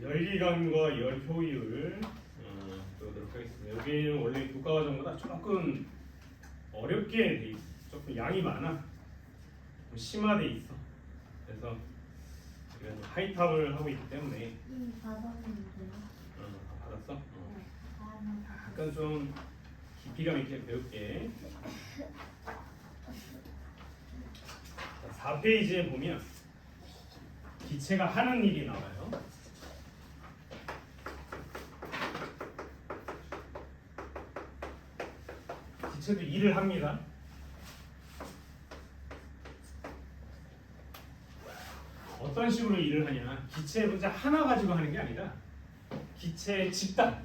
열기관과 열 효율 보도록 하겠습니다. 여기는 원래 교과과정보다 조금 어렵게 돼 있어. 조금 양이 많아. 좀 심화돼 있어. 그래서 우리가 하이탑을 하고 있기 때문에 이미 받았는데요. 받았어? 네. 다음에 약간 좀 깊이감 있게 배울게. 자, 4페이지에 보면 기체가 하는 일이 나와요. 기체도 일을 합니다. 어떤 식으로 일을 하냐? 기체 문제 하나 가지고 하는 게 아니라 기체 집단,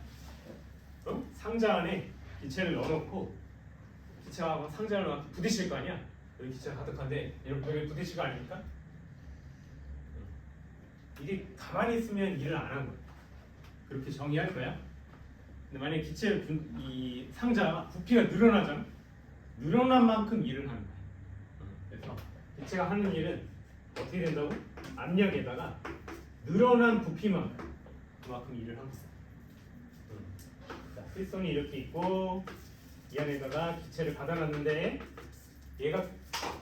상자 안에 기체를 넣어놓고 기체가 상자를 넣어 부딪힐 거 아니야? 여기 기체가 가득한데 여기 부딪힐 거 아닙니까? 이게 가만히 있으면 일을 안 하는 거야. 그렇게 정의할 거야. 근데 만약에 이 상자가 부피가 늘어나잖아. 늘어난 만큼 일을 하는 거야. 그래서 기체가 하는 일은 어떻게 된다고? 압력에다가 늘어난 부피만큼 그만큼 일을 합니다. 자, 필선이 이렇게 있고 이 안에다가 기체를 받아놨는데 얘가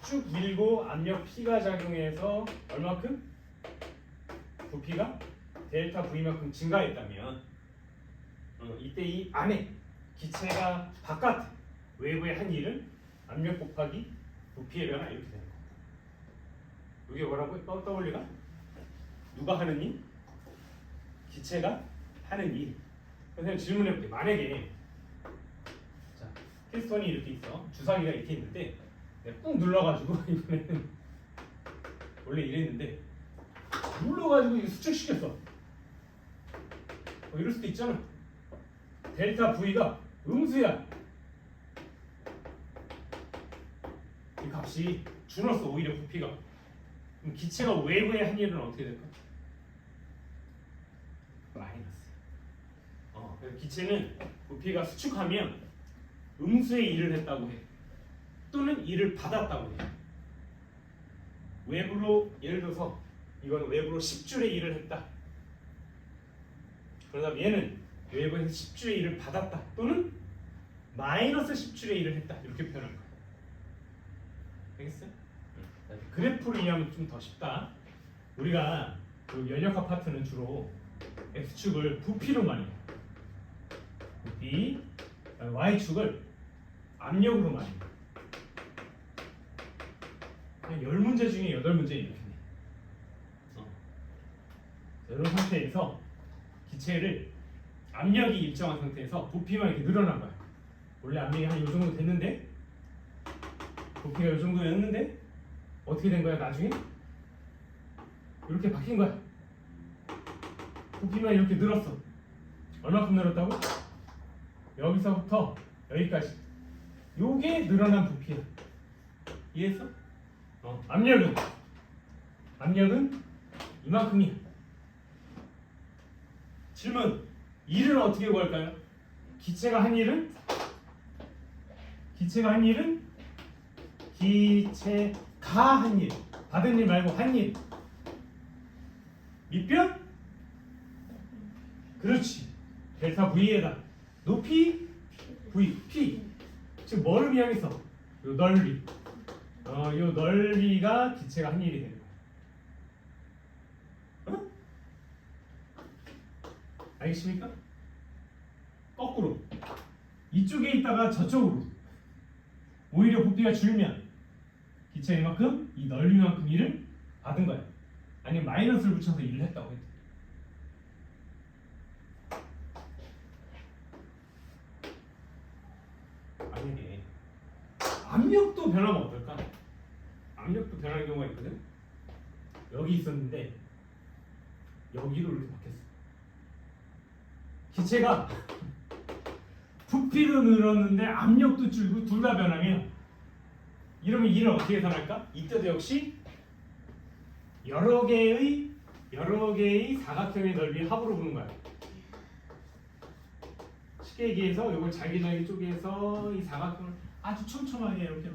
쭉 밀고 압력 P가 작용해서 얼마큼? 부피가 델타 V만큼 증가했다면 이때 이 안에 기체가 바깥 외부에 한 일은 압력 곱하기 부피의 변화 이렇게 되는 겁니다. 이게 뭐라고요? W가? 누가 하는 일? 기체가 하는 일. 선생님 질문해볼게요. 만약에 자, 피스톤이 이렇게 있어. 주사기가 이렇게 있는데 내가 꾹 눌러가지고 이번에는 원래 이랬는데 눌러가지고 이거 수축시켰어. 이럴 수도 있잖아. 델타 V가 음수야. 이 값이 줄었어. 오히려 부피가. 그럼 기체가 외부에 한 일은 어떻게 될까? 마이너스. 그래서 기체는 부피가 수축하면 음수의 일을 했다고 해. 또는 일을 받았다고 해. 외부로 예를 들어서 이건 외부로 10줄의 일을 했다. 그러다 얘는 외부에서 10줄의 일을 받았다. 또는 마이너스 10줄의 일을 했다. 이렇게 표현할 거야. 알겠어요? 그래프를 이해하면 좀 더 쉽다. 우리가 그 연력학 파트는 주로 x축을 부피로 많이 해요. 부피, y축을 압력으로 많이 해요. 한 10문제 중에 8문제 이렇게 돼. 이런 상태에서 기체를 압력이 일정한 상태에서 부피만 이렇게 늘어난 거야. 원래 압력이 한 이 정도 됐는데 부피가 이 정도였는데 어떻게 된 거야 나중에? 이렇게 바뀐 거야. 부피만 이렇게 늘었어. 얼마큼 늘었다고? 여기서부터 여기까지. 요게 늘어난 부피야. 이해했어? 압력은 이만큼이야. 질문. 일은 어떻게 구할까요? 기체가 한 일은 기체가 한 일. 받은 일 말고 한 일. 밑변? 그렇지. 델타 V에다 높이 V, P. 지금 뭐를 이야기했어? 요 넓이. 요 넓이가 기체가 한 일이 되는 거야. 알겠습니까? 거꾸로 이쪽에 있다가 저쪽으로 오히려 부피가 줄면 기체가 이만큼 이 넓이만큼 일을 받은 거야. 아니면 마이너스를 붙여서 일을 했다고 해도. 만약에 압력도 변하면 어떨까? 압력도 변하는 경우가 있거든. 여기 있었는데 여기로 이렇게 바뀌었어. 기체가 부피도 늘었는데 압력도 줄고 둘 다 변하면 이러면 일은 어떻게 계산할까? 이때도 역시 여러 개의 사각형의 넓이의 합으로 보는 거야. 쉽게 얘기해서 이걸 잘게 쪼개서 이 사각형을 아주 촘촘하게 이렇게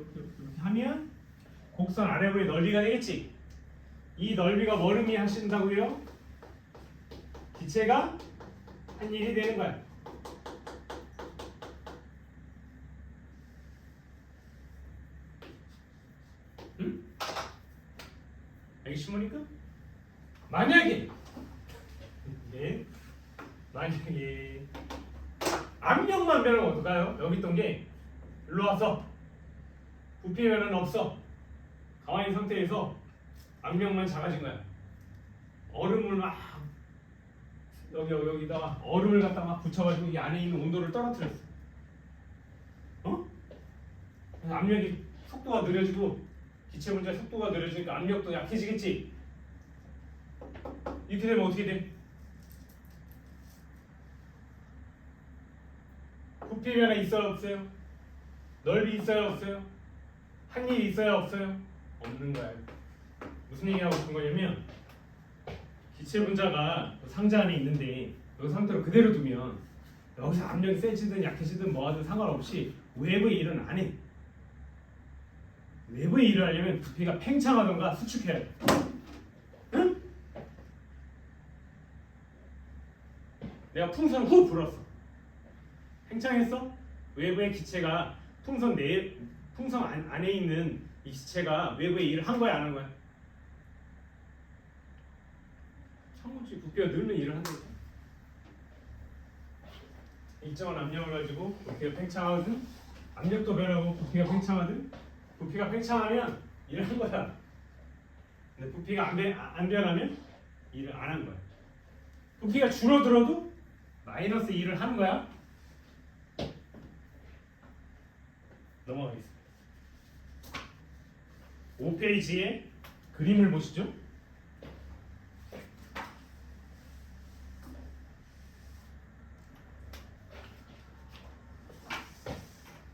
하면 곡선 아래부의 넓이가 되겠지. 이 넓이가 뭐를 의미하신다고요? 기체가 한 일이 되는 거야. 응? 알겠지 뭐니까? 만약에 예? 만약에 압력만 변하면 어떨까요? 여기 있던 게 일로 와서 부피 변화는 없어. 가만히 있는 상태에서 압력만 작아진 거야. 얼음을 막 여기다가 얼음을 갖다 막 붙여가지고 이 안에 있는 온도를 떨어뜨렸어. 어? 그래서 압력이 속도가 느려지고 기체 분자의 속도가 느려지니까 압력도 약해지겠지. 이렇게 되면 어떻게 돼? 부피 변화 있어요 없어요? 넓이 있어요 없어요? 한 일이 있어요 없어요? 없는 거야. 무슨 얘기하고 싶은 거냐면 기체 분자가 상자 안에 있는데 여기 상태로 그대로 두면 여기서 압력이 세지든 약해지든 뭐하든 상관없이 외부의 일은 안 해. 외부의 일을 하려면 부피가 팽창하던가 수축해야 돼. 응? 내가 풍선을 후 불었어. 팽창했어? 외부의 기체가 풍선 안에 있는 이 기체가 외부의 일을 한 거야 안 한 거야? 창문지 부피가 늘면 일을 하는 거야. 일정한 압력을 가지고 부피가 팽창하든 압력도 변하고 부피가 팽창하든 부피가 팽창하면 일을 한 거야. 근데 부피가 안 변하면 일을 안 한 거야. 부피가 줄어들어도 마이너스 1을 하는 거야. 넘어가겠습니다. 5페이지에 그림을 보시죠.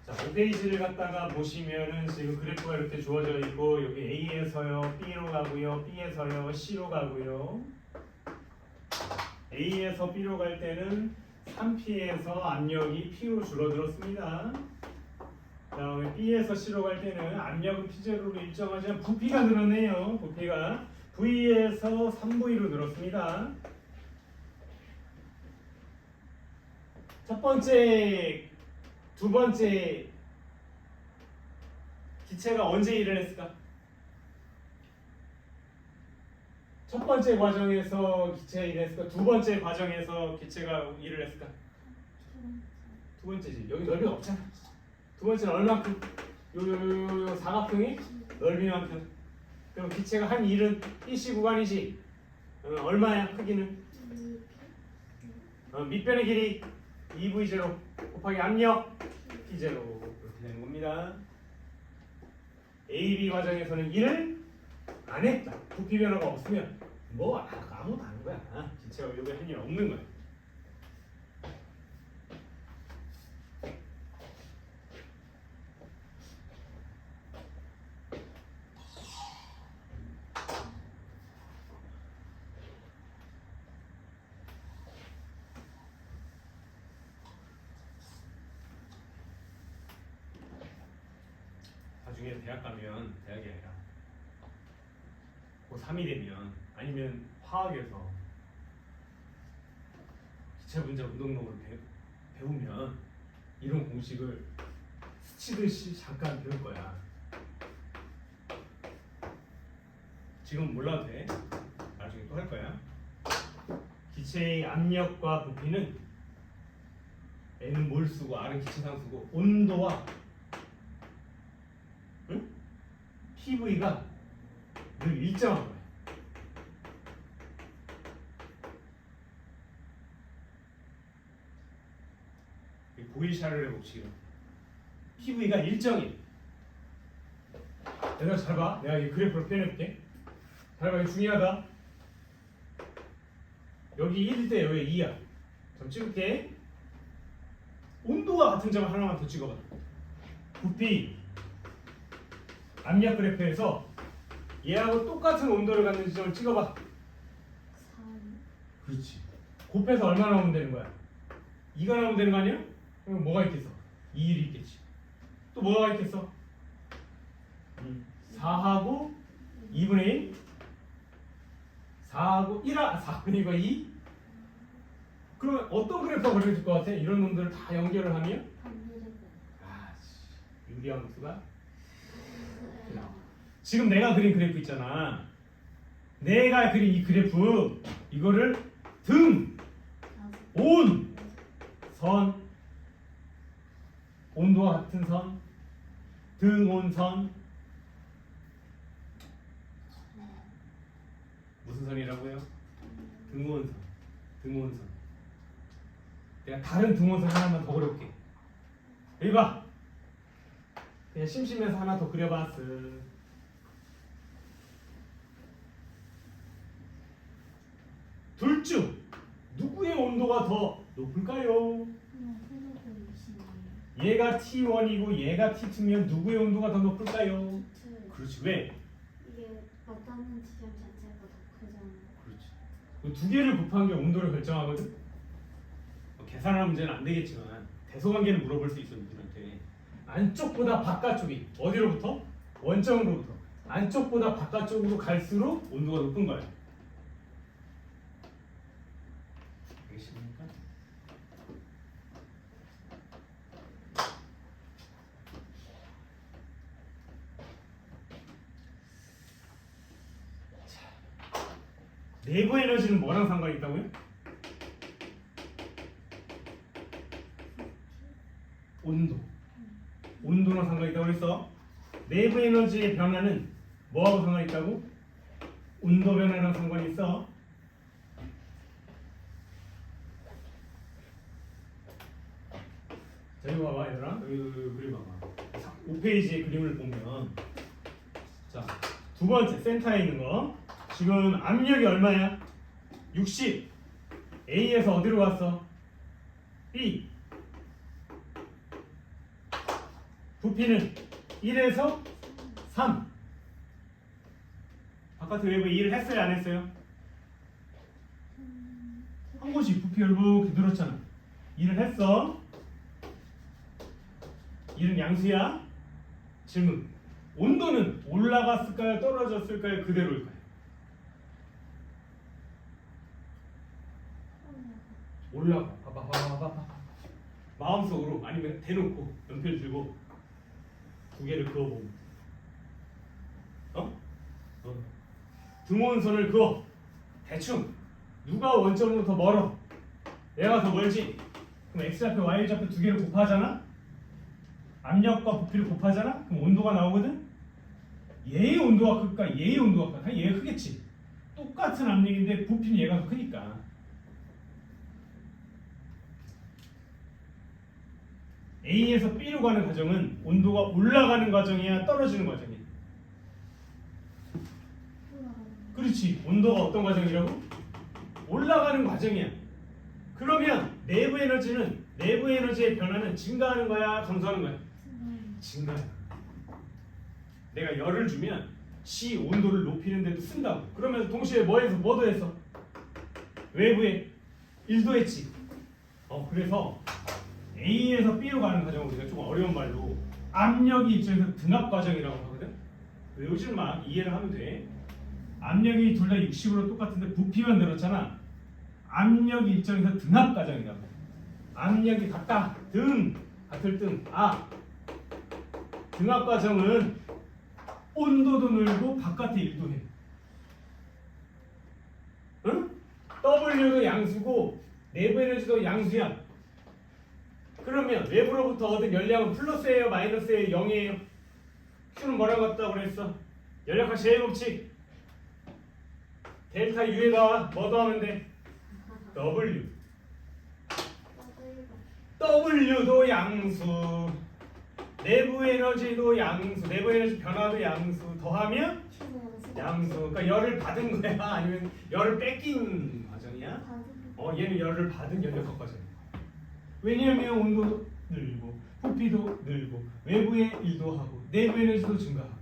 자, 5페이지를 갖다가 보시면은 지금 그래프가 이렇게 주어져 있고 여기 A에서요 B로 가고요, B에서요 C로 가고요. A에서 B로 갈 때는 3P에서 압력이 P로 줄어들었습니다. 다음에 B에서 C로 갈 때는 압력은 P0로 일정하지만 부피가 늘어네요. 부피가 V에서 3V로 늘었습니다. 첫 번째, 두 번째 기체가 언제 일을 했을까? 첫 번째 과정에서 기체가 일을 했을까? 두 번째 과정에서 기체가 일을 했을까? 두 번째지. 여기 넓이가 없잖아. 두 번째는 얼마큼? 요 사각형의 넓이만큼. 그럼 기체가 한 일은 일시 구간이지. 얼마야 크기는? 밑변의 길이 2V0 곱하기 압력 P0 이렇게 되는 겁니다. A, B 과정에서는 일을 안 했다. 부피 변화가 없으면 뭐 아무것도 안 하는 거야. 기체가 여기 한 일 없는 거야. 나중에 대학 가면 대학이 아니라 고3이 되면 아니면 화학에서 기체 분자 운동론을 배우면 이런 공식을 스치듯이 잠깐 배울 거야. 지금 몰라도 돼. 나중에 또 할 거야. 기체의 압력과 부피는 N은 몰수고 R은 기체 상수고 온도와 PV가 늘 일정한 거야. 보이샤르의 법칙이라. PV가 일정해. 얘들아 잘 봐. 내가 이 그래프로 표현해볼게. 잘 봐. 이거 중요하다. 여기 1일 때 여기 2야. 좀 찍을게. 온도와 같은 점 하나만 더 찍어봐. 부피 압력 그래프에서 얘하고 똑같은 온도를 갖는 지점을 찍어봐. 3. 그렇지. 곱해서 얼마 나오면 되는 거야? 2가 나오면 되는 거 아니야? 그럼 뭐가 있겠어? 2일이 있겠지. 또 뭐가 있겠어? 4하고 2분의 1 4하고 1하 4분의 1과 2 그러면 어떤 그래프가 그려질 것 같아? 이런 놈들을 다 연결을 하면 반비례. 유리함수가 나와. 지금 내가 그린 그래프 있잖아. 내가 그린 이 그래프 이거를 등, 온, 선, 온도와 같은 선, 등, 온, 선. 무슨 선이라고요? 등온선. 등온선. 내가 다른 등온선 하나만 더 그려볼게. 여기 봐. 그냥 심심해서 하나 더 그려봤어. 둘 중 누구의 온도가 더 높을까요? 그냥 해도 60이에요. 얘가 T1이고 얘가 T2면 누구의 온도가 더 높을까요? 그 그렇지. 왜? 이게 맞닿는 지점 자체가 더 크잖아요. 그렇지. 두 개를 곱한 게 온도를 결정하거든. 계산하는 문제는 안 되겠지만 대소관계는 물어볼 수 있어 우리한테. 안쪽보다 바깥쪽이 어디로부터? 원점으로부터 안쪽보다 바깥쪽으로 갈수록 온도가 높은 거야. 알겠습니까? 내부 에너지는 뭐랑 상관이 있다고요? 온도. 온도랑 상관이 있다고 그랬어. 내부 에너지의 변화는 뭐하고 상관이 있다고? 온도 변화랑 상관이 있어. 자, 이거 봐봐 얘들아. 여기 그림 봐봐. 5페이지의 그림을 보면 자, 두 번째 센터에 있는 거. 지금 압력이 얼마야? 60. A에서 어디로 갔어? B. 부피는 1에서 3. 바깥에 외부에 2를 했어요? 안 했어요? 한 곳이 부피 이렇게 늘었잖아. 2를 했어. 2는 양수야. 질문. 온도는 올라갔을까요? 떨어졌을까요? 그대로일까요? 올라가. 봐봐. 마음속으로 아니면 대놓고 연필 들고 두 개를 그어보고 등원선을 그어. 대충 누가 원점으로 더 멀어? 내가 더 멀지? 그럼 X좌표, Y좌표 두 개를 곱하잖아? 압력과 부피를 곱하잖아? 그럼 온도가 나오거든? 얘의 온도가 클까? 얘의 온도가 클까? 얘가 크겠지? 똑같은 압력인데 부피는 얘가 더 크니까 A에서 B로 가는 과정은 온도가 올라가는 과정이야? 떨어지는 과정이야? 그렇지. 온도가 어떤 과정이라고? 올라가는 과정이야. 그러면 내부 에너지의 변화는 증가하는 거야? 감소하는 거야? 증가해. 내가 열을 주면 C 온도를 높이는 데도 쓴다고. 그러면서 동시에 뭐도 했어? 외부에 1도 했지. 그래서 A에서 B로 가는 과정을 우리가 조금 어려운 말로 압력이 입장에서 등압 과정이라고 하거든. 외우지 마. 이해를 하면 돼. 압력이 둘 다 60으로 똑같은데 부피만 늘었잖아. 압력이 입장에서 등압 과정이라고. 압력이 같다. 같을 등. 등압 과정은 온도도 늘고 바깥에 일도 해. 응? W도 양수고 내부 에너지도 양수야. 그러면 외부로부터 얻은 열량은 플러스예요, 마이너스예요, 0이에요? Q는 뭐라고 했다고 그랬어? 열역학 제곱칙. 델타 U에다 뭐 더하면 돼? W. W도 양수. 내부 에너지도 양수. 내부 에너지 변화도 양수. 더하면 양수. 그러니까 열을 받은 거야? 아니면 열을 뺏긴 과정이야? 얘는 열을 받은 열역학 과정이야. 왜냐하면 온도도 늘고 부피도 늘고 외부의 일도 하고 내부 에너지도 증가하고.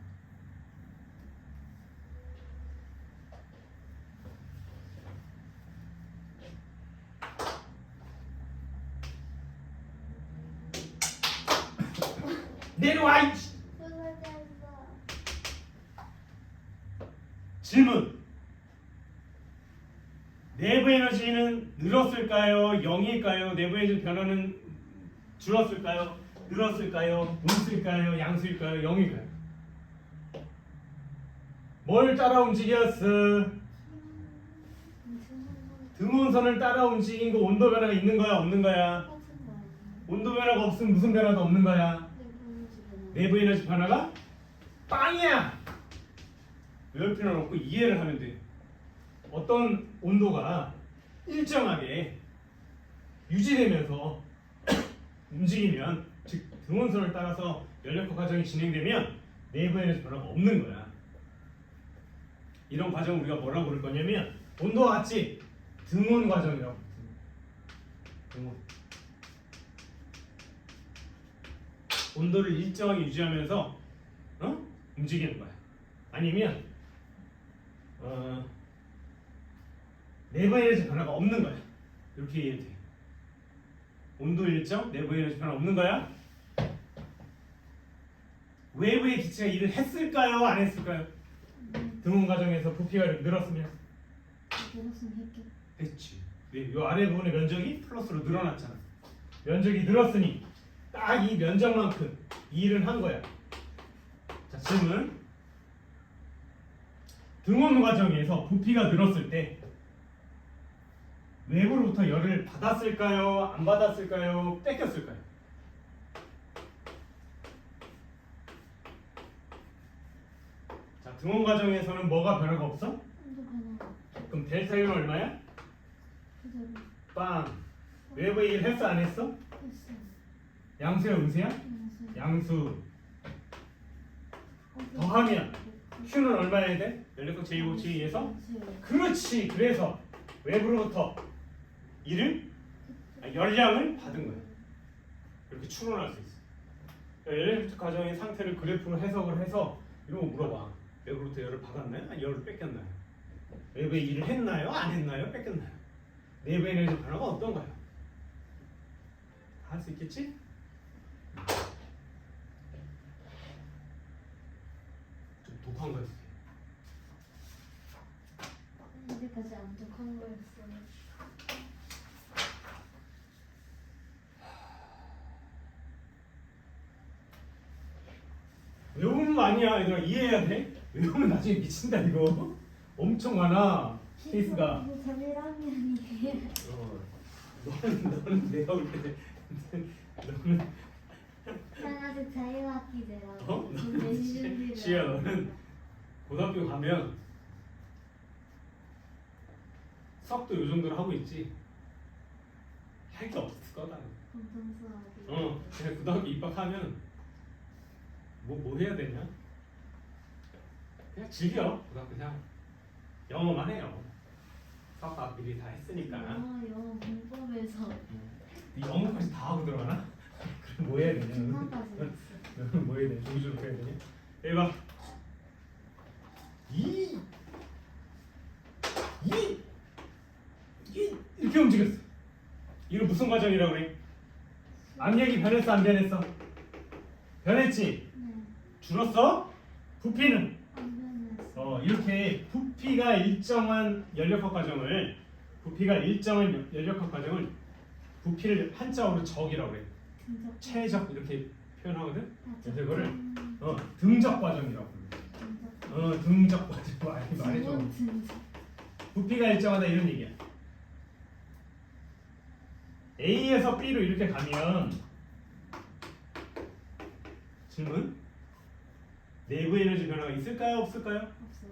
내려와. 질문. 내부 에너지는 늘었을까요? 0일까요? 내부 에너지 변화는 줄었을까요? 늘었을까요? 음수일까요? 양수일까요? 0일까요? 뭘 따라 움직였어? 등원선을 따라 움직인 거 온도 변화가 있는 거야? 없는 거야? 똑같은 거 아니에요? 온도 변화가 없으면 무슨 변화도 없는 거야? 내부 에너지 변화가 빵이야! 외울 필요는 없고 이해를 하면 돼. 어떤 온도가 일정하게 유지되면서 움직이면, 즉 등원선을 따라서 연력화 과정이 진행되면 내부 에너지 변화가 없는 거야. 이런 과정을 우리가 뭐라고 부를 거냐면 온도와 같이 등원 과정이라고 부르는 등원. 온도를 일정하게 유지하면서 움직이는 거야. 아니면 내부 에너지 변화가 없는 거야. 이렇게 이해해도 돼. 온도 일정, 내부 에너지 변화 없는 거야. 외부의 기체가 일을 했을까요? 안 했을까요? 등원 과정에서 부피가 늘었으면 무슨 했겠? 했지. 이 아래 부분의 면적이 플러스로 늘어났잖아. 면적이 늘었으니 딱 이 면적만큼 이 일을 한 거야. 자, 질문. 등원 과정에서 부피가 늘었을 때 외부로부터 열을 받았을까요? 안 받았을까요? 뺏겼을까요? 자, 등원 과정에서는 뭐가 변화가 없어? 온도 변화. 그럼 델타 U는 얼마야? 그대로. 빵. 외부의 일 했어 안 했어? 했어. 양수야 음수야? 양수. 양수. 어디? 더하면 Q는 얼마여야 돼? 연력각 제2호 에 서 그렇지. 그래서 외부로부터 일을 열량을 받은 거야. 이렇게 추론할 수 있어. 연력 과정의 상태를 그래프로 해석을 해서 이런 거 물어봐. 외부로부터 열을 받았나요? 아니 열을 뺏겼나요? 외부에 일을 했나요? 안 했나요? 뺏겼나요? 내부 에너지 변화가 어떤가요? 할 수 있겠지? 좀 독한 거였어. 이제까지 안 독한 거였어. 외우는 거 아니야. 얘들아 이해해야 돼. 외우면 나중에 미친다 이거. 엄청 많아 케이스가. 이거 자매라면이에요. 너는 내가 볼 때 너는 난 아직 자유학기제라고. 어? 내신 시야 너는 고등학교 가면 수학도 요 정도로 하고 있지. 할 게 없을 거다. 공통수학이. 그냥 고등학교 입학하면 뭐 해야 되냐? 그냥 즐겨. 고등학교 생활. 영어만 해요. 수학 미리 다 했으니까. 영어 문법에서 이 영어까지 다 하고 들어가나? 그럼 뭐 해야 되냐? 중간까지 했어. 너는 뭐 해야 돼? 종이조로 해야 되냐? 해봐. 이 이렇게 움직였어. 이거 무슨 과정이라고 그래? 압력이 변했어 안 변했어? 변했지? 네. 줄었어? 부피는? 안 변했어. 이렇게 부피가 일정한 연력학 과정을 부피를 한자어로 적이라고 그래. 등적. 최적 이렇게 표현하거든. 아, 그래서 이거를 등적. 등적 과정이라고 부르. 등적 과정 말해줘. 등적. 부피가 일정하다 이런 얘기야. A에서 B로 이렇게 가면 질문? 내부 에너지 변화가 있을까요? 없을까요? 없어요.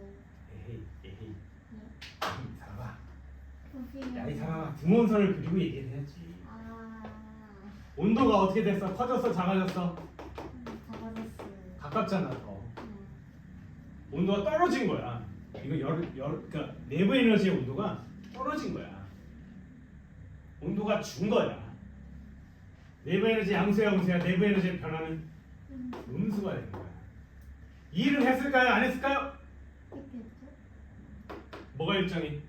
에헤이 네. 이 사람아. 부피는- 야 이 사람아 등원선을 그리고 얘기를 해야지. 아, 온도가 어떻게 됐어? 커졌어? 작아졌어? 작아졌어요. 가깝잖아 더. 네. 온도가 떨어진 거야. 이거 그러니까 내부 에너지의 온도가 떨어진 거야. 온도가 준 거야. 내부 에너지 양수야 음수야. 내부 에너지의 변화는 음수가 된 거야. 이 일을 했을까요? 안 했을까요? 했겠죠? 뭐가 일정해?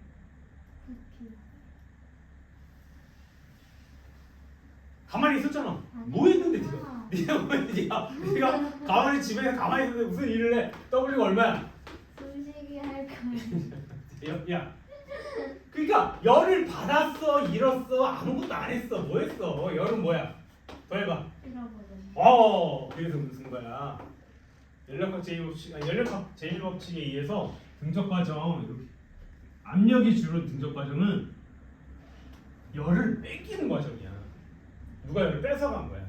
부피. 가만히 있었잖아. 아니, 뭐 했는데 아. 네가 뭐 했는데 네가 가만히 집에서 가만히 있는데 무슨 일을 해? W가 얼마야? 숨쉬기 할 거예요. 야 그러니까 열을 받았어, 잃었어, 아무것도 안 했어. 뭐 했어? 열은 뭐야? 더 해봐. 잃어버렸네. 그래서 무슨 거야? 연력학 제1법칙에 의해서 등적 과정 이렇게 압력이 줄은 등적 과정은 열을 뺏기는 과정이야. 누가 열을 뺏어간 거야.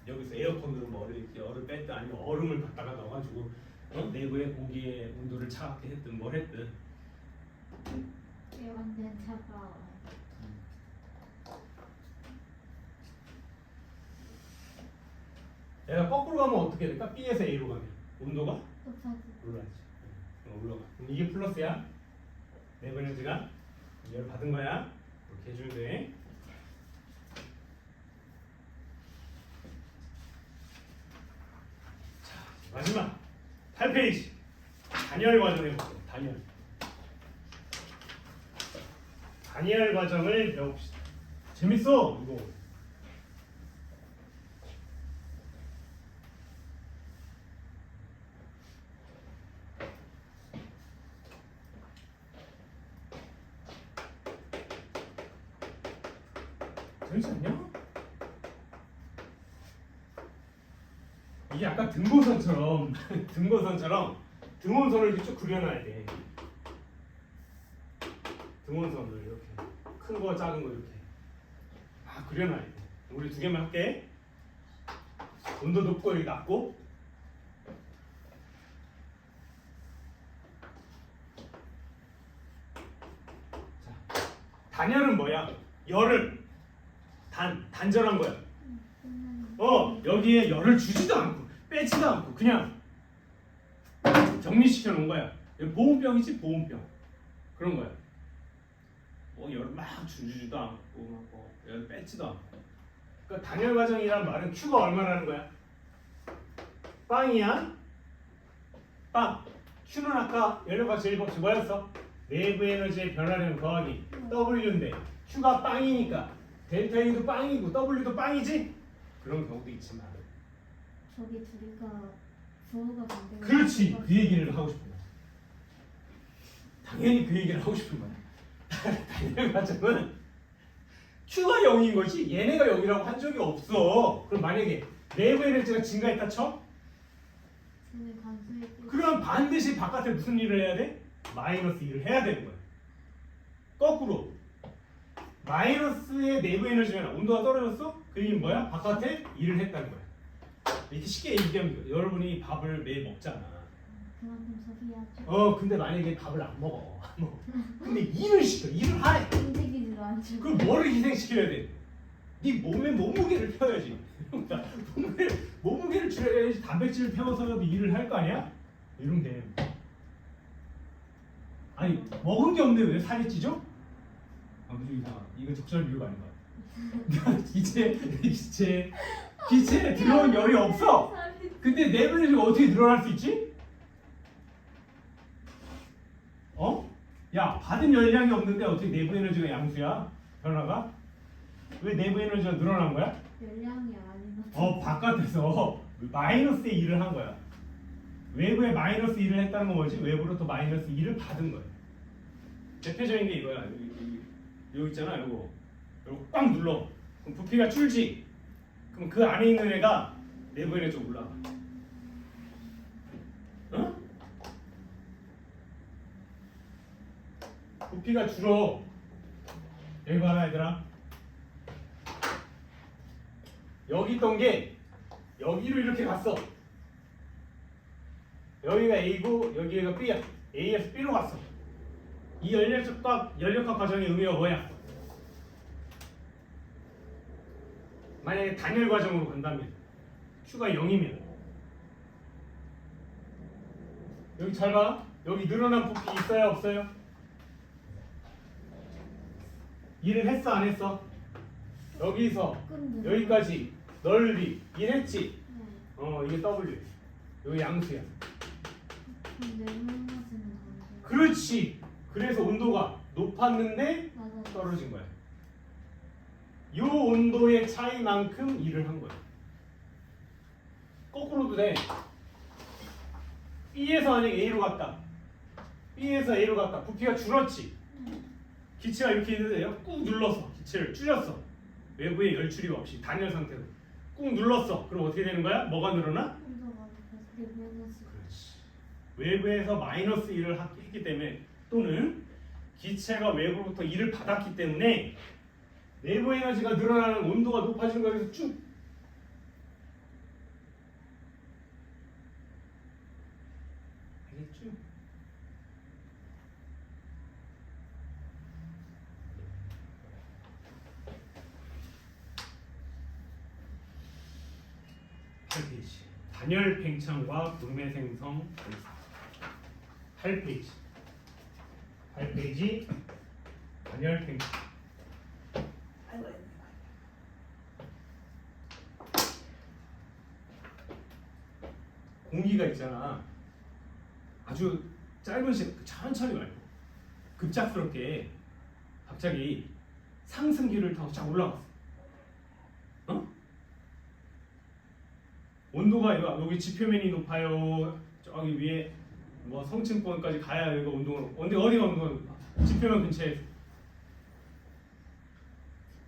여기서 에어컨으로 뭐 열을 뺐다 아니면 얼음을 갖다가 넣어가지고 내부의 공기의 온도를 차갑게 했든 뭘 했든. 이게 완전 차가워. 내가 거꾸로 가면 어떻게 될까? B에서 A로 가면 온도가 높아지. 올라가지. 올라가. 그럼 이게 플러스야. 내부 에너지가 열 받은 거야. 이렇게 해주면 돼. 자, 마지막 8페이지. 단열 과정 해볼게요. 단열 과정을 배웁시다. 재밌어 이거. 재밌지 않냐? 이게 아까 등고선처럼 등원선을 이렇게 쭉 그려놔야 돼. 등원선을 이렇게 큰 거 작은 거 이렇게 그려놔야 돼. 우리 두 개만 할게. 온도 높고 여기 낮고. 자, 단열은 뭐야? 열을 단절한 거야. 여기에 열을 주지도 않고 빼지도 않고 그냥 정리시켜 놓은 거야. 보온병이지 보온병. 그런 거야. 열을 막 주지도 않고 열 빼지도 않고. 그러니까 단열 과정이란 말은 Q가 얼마라는 거야? 빵이야. 빵. Q는 아까 연료가 제일 법칙 뭐였어? 내부 에너지의 변화량 더하기 W인데 Q가 빵이니까 델타 E도 빵이고 W도 빵이지? 그런 경우도 있지만 저기 둘이가 부호가 반대로. 그렇지. 그 얘기를 하고 싶은 거야. 당연히 그 얘기를 하고 싶은 거야. 단열 과정은 Q가 0인 거지 얘네가 0이라고 한 적이 없어. 그럼 만약에 내부 에너지가 증가했다 쳐? 쟤네 관수의 그럼 반드시 바깥에 무슨 일을 해야 돼? 마이너스 1을 해야 되는 거야. 거꾸로 마이너스의 내부 에너지면 온도가 떨어졌어? 그 얘기는 뭐야? 바깥에 일을 했다는 거야. 이렇게 쉽게 얘기하면 여러분이 밥을 매일 먹잖아. 그만큼 소비하죠. 근데 만약에 밥을 안 먹어. 근데 일을 시켜. 일을 하래. 움직이지도 않죠. 그럼 뭐를 희생시켜야 돼? 네 몸에 몸무게를 펴야지. 몸무게를 줄여야지. 단백질을 태워서라도 일을 할 거 아니야? 이러면 돼. 아니 먹은 게 없는데 왜 살이 찌죠? 그죠 이상하다. 이거 적절 비유가 아닌 것 같아. 기체에 들어온 열이 없어. 근데 내부 에너지가 어떻게 늘어날 수 있지? 야 받은 열량이 없는데 어떻게 내부 에너지가 양수야? 변화가? 왜 내부 에너지가 늘어난 거야? 열량이 아니고. 바깥에서 마이너스 1을 한 거야. 외부에 마이너스 1을 했다는 건 뭐지? 외부로부터 마이너스 1을 받은 거야. 대표적인 게 이거야. 여기 있잖아, 요거 꽉 눌러. 그럼 부피가 줄지. 그럼 그 안에 있는 애가 내부 에너지가 올라가. 부피가 줄어. 여기 봐라 얘들아. 여기 있던 게 여기로 이렇게 갔어. 여기가 A고 여기가 B야. A에서 B로 갔어. 이 연력학 과정의 의미가 뭐야? 만약에 단열 과정으로 간다면 Q가 0이면 여기 잘 봐. 여기 늘어난 부피 있어요 없어요? 일을 했어 안 했어? 여기서 여기까지 넓이 일했지? 네. 이게 W. 여기 양수야. 그럼 내부 에너지는 반대. 그렇지. 그래서 온도가 높았는데 맞아. 떨어진 거야. 이 온도의 차이만큼 일을 한 거야. 거꾸로도 돼. B에서 만약에 A로 갔다. B에서 A로 갔다. 부피가 줄었지. 기체가 이렇게 있는데 내가 꾹 눌러서 기체를 줄였어. 외부에 열 출입 없이 단열 상태로 꾹 눌렀어. 그럼 어떻게 되는 거야? 뭐가 늘어나? 온도가 높아서 내부에너지. 그렇지. 외부에서 마이너스 1을 했기 때문에 또는 기체가 외부로부터 1을 받았기 때문에 내부 에너지가 늘어나는 온도가 높아지는 거에서 쭉 알겠죠? 페이지 단열 팽창과 구름의 생성 8페이지 8페이지 단열 팽창 공기가 있잖아. 아주 짧은 시간 천천히 말고 급작스럽게 갑자기 상승기를 타고 쫙 올라갔어. 어? 온도가 여기 지표면이 높아요. 저기 위에 뭐 성층권까지 가야 여기가 온도가 근데 어디가 온도가 지표면 근처에.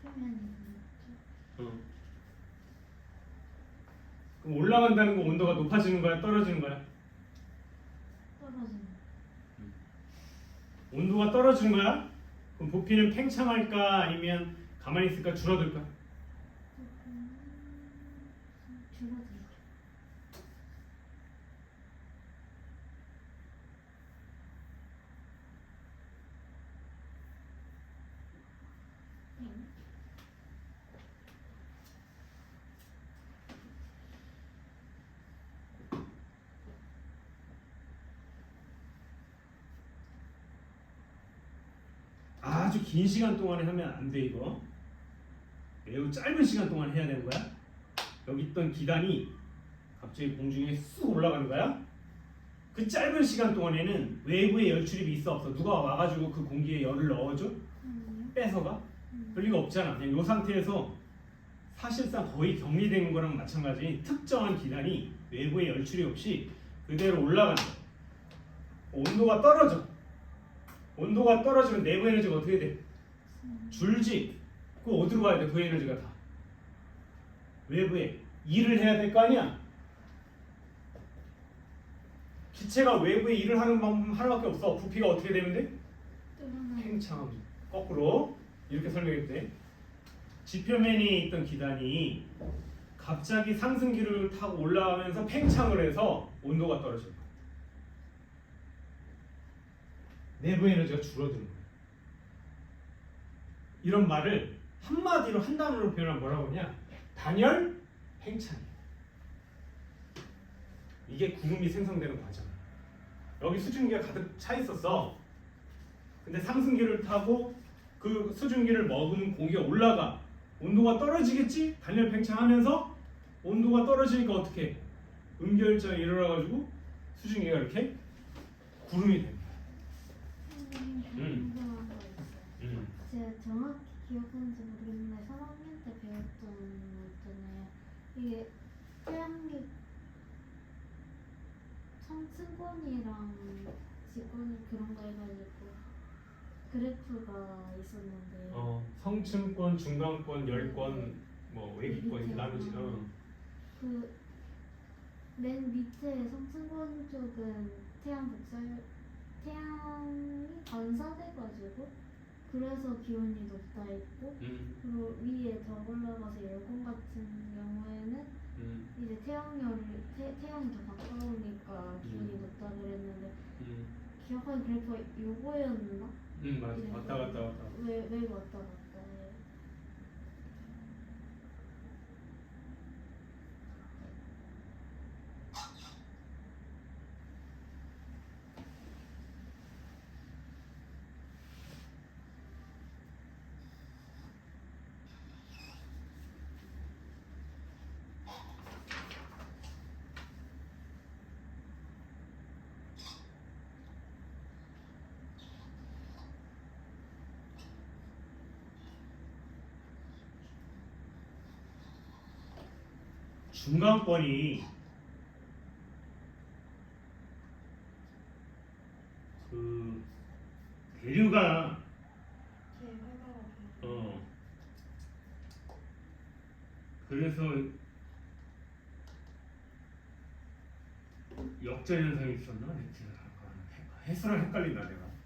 표면이 어. 그럼 올라간다는 건 온도가 높아지는 거야, 떨어지는 거야? 떨어지는. 온도가 떨어지는 거야? 그럼 부피는 팽창할까 아니면 가만히 있을까 줄어들까? 줄어들죠. 아주 긴 시간 동안에 하면 안 돼 이거. 매우 짧은 시간 동안 해야 되는 거야. 여기 있던 기단이 갑자기 공중에 쑥 올라가는 거야. 그 짧은 시간 동안에는 외부에 열 출입이 있어 없어? 누가 와가지고 그 공기에 열을 넣어줘? 뺏어가? 그럴 리가 없잖아. 그냥 이 상태에서 사실상 거의 격리된 거랑 마찬가지. 특정한 기단이 외부에 열 출입 없이 그대로 올라간다. 온도가 떨어져. 온도가 떨어지면 내부 에너지가 어떻게 돼? 줄지. 그 어디로 가야 돼? 그 에너지가 다 외부에 일을 해야 될 거 아니야. 기체가 외부에 일을 하는 방법 하나밖에 없어. 부피가 어떻게 되면 돼? 팽창. 거꾸로 이렇게 설명했대. 지표면에 있던 기단이 갑자기 상승기를 타고 올라가면서 팽창을 해서 온도가 떨어져. 내부 에너지가 줄어드는 거야. 이런 말을 한마디로 한 단어로 표현하면 뭐라고 하냐? 단열 팽창. 이게 구름이 생성되는 과정이야. 여기 수증기가 가득 차 있었어. 근데 상승기를 타고 그 수증기를 머금은 공기가 올라가. 온도가 떨어지겠지? 단열 팽창하면서 온도가 떨어지니까 어떻게? 음결자가 일어나가지고 수증기가 이렇게 구름이 된다. 궁금한 거 있어요. 제가 정확히 기억하는지 모르겠는데 3학년 때 배웠던 거 있잖아요. 이게 태양계 성층권이랑 직권이 그런 거 해가지고 그래프가 있었는데 성층권, 중간권, 열권, 뭐 외기권 이렇게 나누지. 그맨 밑에 성층권 쪽은 태양이 반사돼가지고 그래서 기온이 높다 했고 그리고 위에 더 올라가서 열권 같은 경우에는 이제 태양이 더 가까우니까 기온이 높다 그랬는데 기억하는 그래프가 요거였나? 맞아. 왔다. 왜 왔다 갔다 해? 중간권이 그래서 역전 현상이 있었나? 해수랑 헷갈린다 내가.